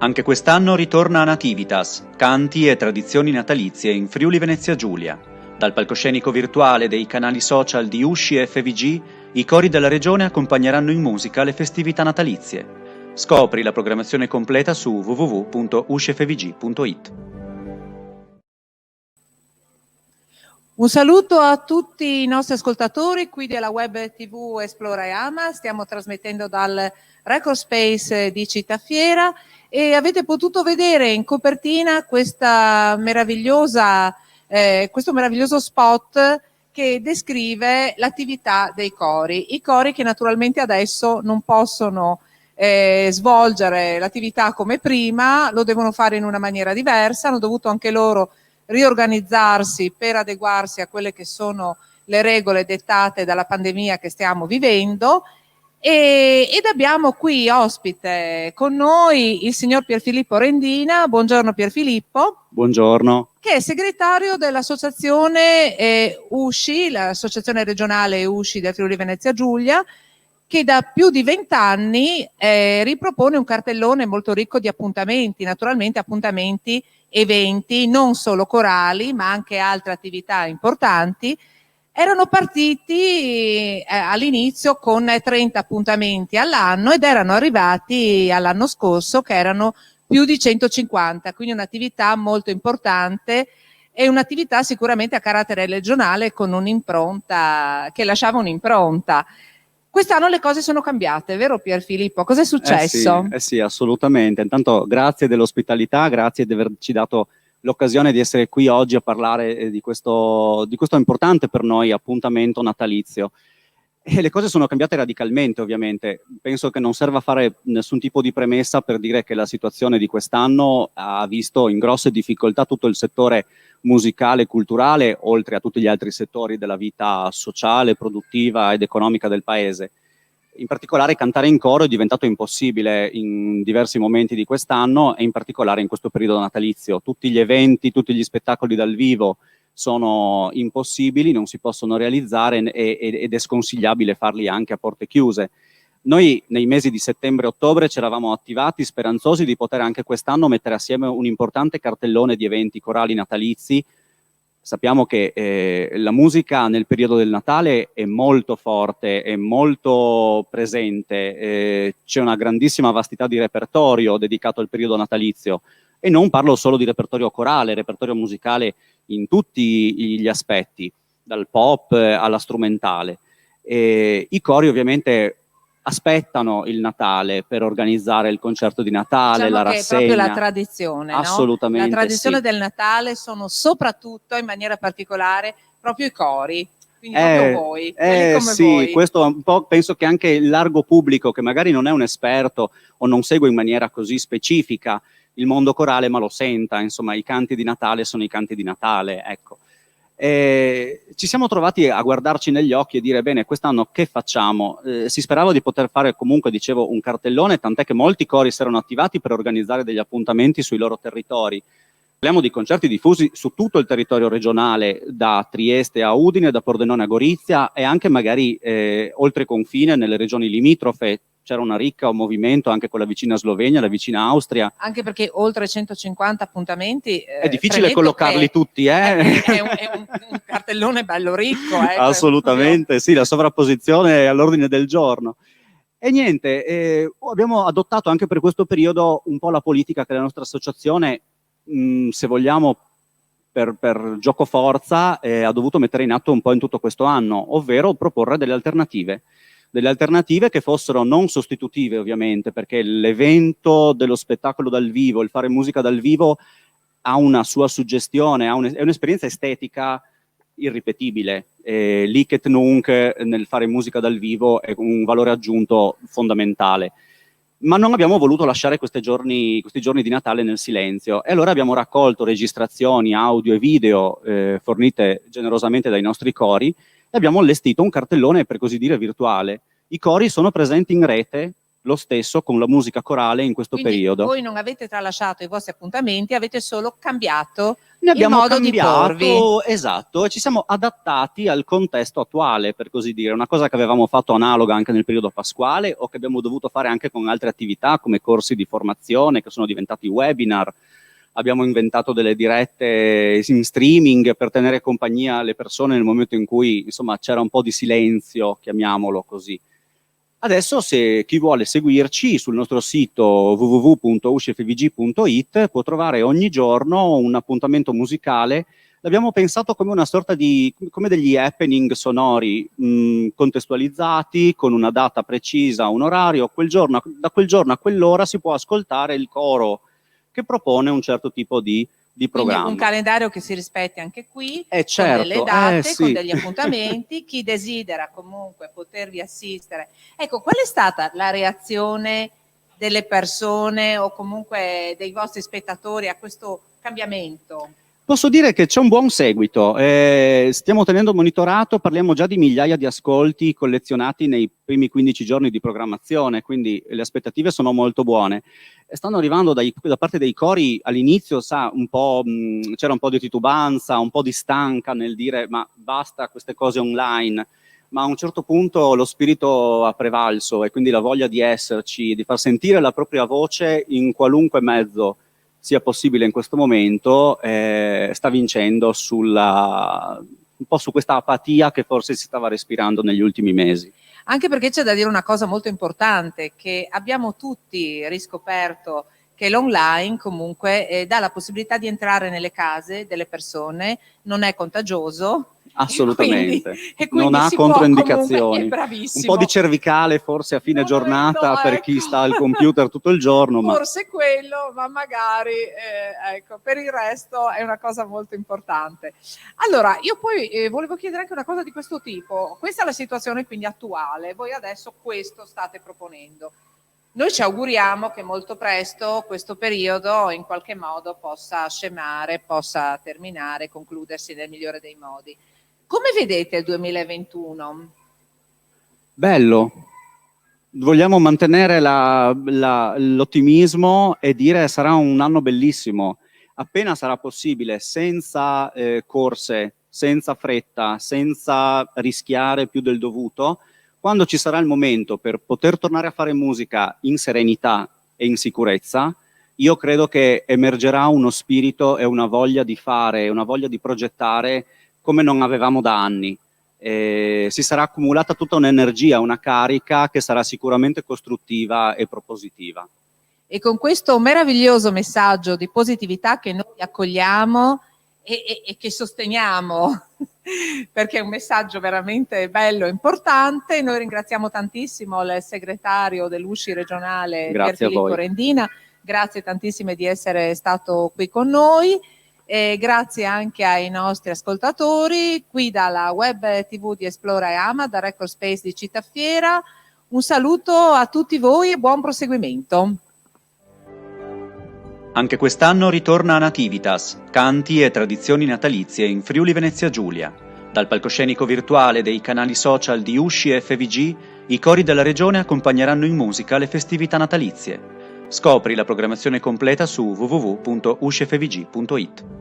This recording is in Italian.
Anche quest'anno ritorna Nativitas, canti e tradizioni natalizie in Friuli Venezia Giulia. Dal palcoscenico virtuale dei canali social di Usci e FVG, i cori della regione accompagneranno in musica le festività natalizie. Scopri la programmazione completa su www.uscifvg.it. Un saluto a tutti i nostri ascoltatori qui della web TV Esplora e Ama. Stiamo trasmettendo dal Record Space di Cittafiera e avete potuto vedere in copertina questo meraviglioso spot che descrive l'attività dei cori. I cori che naturalmente adesso non possono svolgere l'attività come prima, lo devono fare in una maniera diversa, hanno dovuto anche loro riorganizzarsi per adeguarsi a quelle che sono le regole dettate dalla pandemia che stiamo vivendo ed abbiamo qui ospite con noi il signor Pierfilippo Rendina. Buongiorno Pierfilippo. Buongiorno. Che è segretario dell'associazione USCI, l'associazione regionale USCI del Friuli Venezia Giulia, che da più di 20 anni ripropone un cartellone molto ricco di appuntamenti, naturalmente appuntamenti, eventi, non solo corali, ma anche altre attività importanti. Erano partiti all'inizio con 30 appuntamenti all'anno ed erano arrivati all'anno scorso che erano più di 150, quindi un'attività molto importante e un'attività sicuramente a carattere regionale con un'impronta, che lasciava un'impronta. Quest'anno le cose sono cambiate, vero Pierfilippo? Cos'è successo? Sì, assolutamente. Intanto grazie dell'ospitalità, grazie di averci dato l'occasione di essere qui oggi a parlare di questo importante per noi appuntamento natalizio. E le cose sono cambiate radicalmente, ovviamente. Penso che non serva fare nessun tipo di premessa per dire che la situazione di quest'anno ha visto in grosse difficoltà tutto il settore musicale e culturale, oltre a tutti gli altri settori della vita sociale, produttiva ed economica del paese. In particolare cantare in coro è diventato impossibile in diversi momenti di quest'anno e in particolare in questo periodo natalizio. Tutti gli eventi, tutti gli spettacoli dal vivo sono impossibili, non si possono realizzare ed è sconsigliabile farli anche a porte chiuse. Noi nei mesi di settembre e ottobre ci eravamo attivati speranzosi di poter anche quest'anno mettere assieme un importante cartellone di eventi corali natalizi. Sappiamo che la musica nel periodo del Natale è molto forte, è molto presente, c'è una grandissima vastità di repertorio dedicato al periodo natalizio e non parlo solo di repertorio corale, repertorio musicale in tutti gli aspetti, dal pop alla strumentale. I cori ovviamente aspettano il Natale per organizzare il concerto di Natale, diciamo la che rassegna. È proprio la tradizione, assolutamente, no? La tradizione sì. del Natale sono soprattutto, in maniera particolare, proprio i cori. Quindi proprio voi, quelli come sì, voi. Questo un po' penso che anche il largo pubblico, che magari non è un esperto o non segue in maniera così specifica il mondo corale, ma lo senta, insomma, i canti di Natale sono i canti di Natale, ecco. Ci siamo trovati a guardarci negli occhi e dire, bene, quest'anno che facciamo? Si sperava di poter fare comunque, dicevo, un cartellone, tant'è che molti cori si erano attivati per organizzare degli appuntamenti sui loro territori. Parliamo di concerti diffusi su tutto il territorio regionale, da Trieste a Udine, da Pordenone a Gorizia e anche magari oltre confine nelle regioni limitrofe. C'era un movimento anche con la vicina Slovenia, la vicina Austria. Anche perché oltre 150 appuntamenti... è difficile collocarli tutti, È un cartellone bello ricco. Assolutamente, sì, la sovrapposizione è all'ordine del giorno. E niente, abbiamo adottato anche per questo periodo un po' la politica che la nostra associazione, se vogliamo, per giocoforza, ha dovuto mettere in atto un po' in tutto questo anno, ovvero proporre delle alternative che fossero non sostitutive ovviamente, perché l'evento dello spettacolo dal vivo, il fare musica dal vivo ha una sua suggestione, è un'esperienza estetica irripetibile. Lic et nunc nel fare musica dal vivo è un valore aggiunto fondamentale. Ma non abbiamo voluto lasciare questi giorni di Natale nel silenzio e allora abbiamo raccolto registrazioni audio e video fornite generosamente dai nostri cori e abbiamo allestito un cartellone, per così dire, virtuale. I cori sono presenti in rete lo stesso con la musica corale in questo Quindi periodo. voi non avete tralasciato i vostri appuntamenti, avete solo cambiato Ne abbiamo il modo di porvi. esatto, e ci siamo adattati al contesto attuale, per così dire, una cosa che avevamo fatto analoga anche nel periodo pasquale o che abbiamo dovuto fare anche con altre attività come corsi di formazione che sono diventati webinar. Abbiamo inventato delle dirette in streaming per tenere compagnia alle persone nel momento in cui, insomma, c'era un po' di silenzio, chiamiamolo così. Adesso, se chi vuole seguirci sul nostro sito www.uscifvg.it può trovare ogni giorno un appuntamento musicale. L'abbiamo pensato come una sorta di, come degli happening sonori contestualizzati, con una data precisa, un orario. Da quel giorno a quell'ora si può ascoltare il coro che propone un certo tipo di programma. Quindi un calendario che si rispetti anche qui, certo, con delle date, sì. con degli appuntamenti, chi desidera comunque potervi assistere. Ecco, qual è stata la reazione delle persone o comunque dei vostri spettatori a questo cambiamento? Posso dire che c'è un buon seguito, stiamo tenendo monitorato, parliamo già di migliaia di ascolti collezionati nei primi 15 giorni di programmazione, quindi le aspettative sono molto buone. Stanno arrivando da parte dei cori all'inizio, c'era un po' di titubanza, un po' di stanca nel dire ma basta queste cose online, ma a un certo punto lo spirito ha prevalso e quindi la voglia di esserci, di far sentire la propria voce in qualunque mezzo sia possibile in questo momento, sta vincendo un po' su questa apatia che forse si stava respirando negli ultimi mesi. Anche perché c'è da dire una cosa molto importante, che abbiamo tutti riscoperto che l'online comunque dà la possibilità di entrare nelle case delle persone, non è contagioso. Assolutamente, quindi non ha controindicazioni. Un po' di cervicale forse a fine giornata per chi sta al computer tutto il giorno. Forse quello, ma magari ecco, per il resto è una cosa molto importante. Allora, io poi volevo chiedere anche una cosa di questo tipo. Questa è la situazione quindi attuale, voi adesso questo state proponendo. Noi ci auguriamo che molto presto questo periodo in qualche modo possa scemare, possa terminare, concludersi nel migliore dei modi. Come vedete il 2021? Bello. Vogliamo mantenere l'ottimismo e dire sarà un anno bellissimo. Appena sarà possibile, senza corse, senza fretta, senza rischiare più del dovuto, quando ci sarà il momento per poter tornare a fare musica in serenità e in sicurezza, io credo che emergerà uno spirito e una voglia di fare, una voglia di progettare come non avevamo da anni. Si sarà accumulata tutta un'energia, una carica che sarà sicuramente costruttiva e propositiva. E con questo meraviglioso messaggio di positività che noi accogliamo e che sosteniamo, perché è un messaggio veramente bello e importante, noi ringraziamo tantissimo il segretario dell'USCI regionale Pier Filippo Rendina, grazie tantissime di essere stato qui con noi. Grazie anche ai nostri ascoltatori qui dalla web tv di Esplora e Ama, da Record Space di Citafiera. Un saluto a tutti voi e buon proseguimento. Anche quest'anno ritorna a Nativitas, canti e tradizioni natalizie in Friuli Venezia Giulia. Dal palcoscenico virtuale dei canali social di USCI e FVG, i cori della regione accompagneranno in musica le festività natalizie. Scopri la programmazione completa su www.uscifvg.it.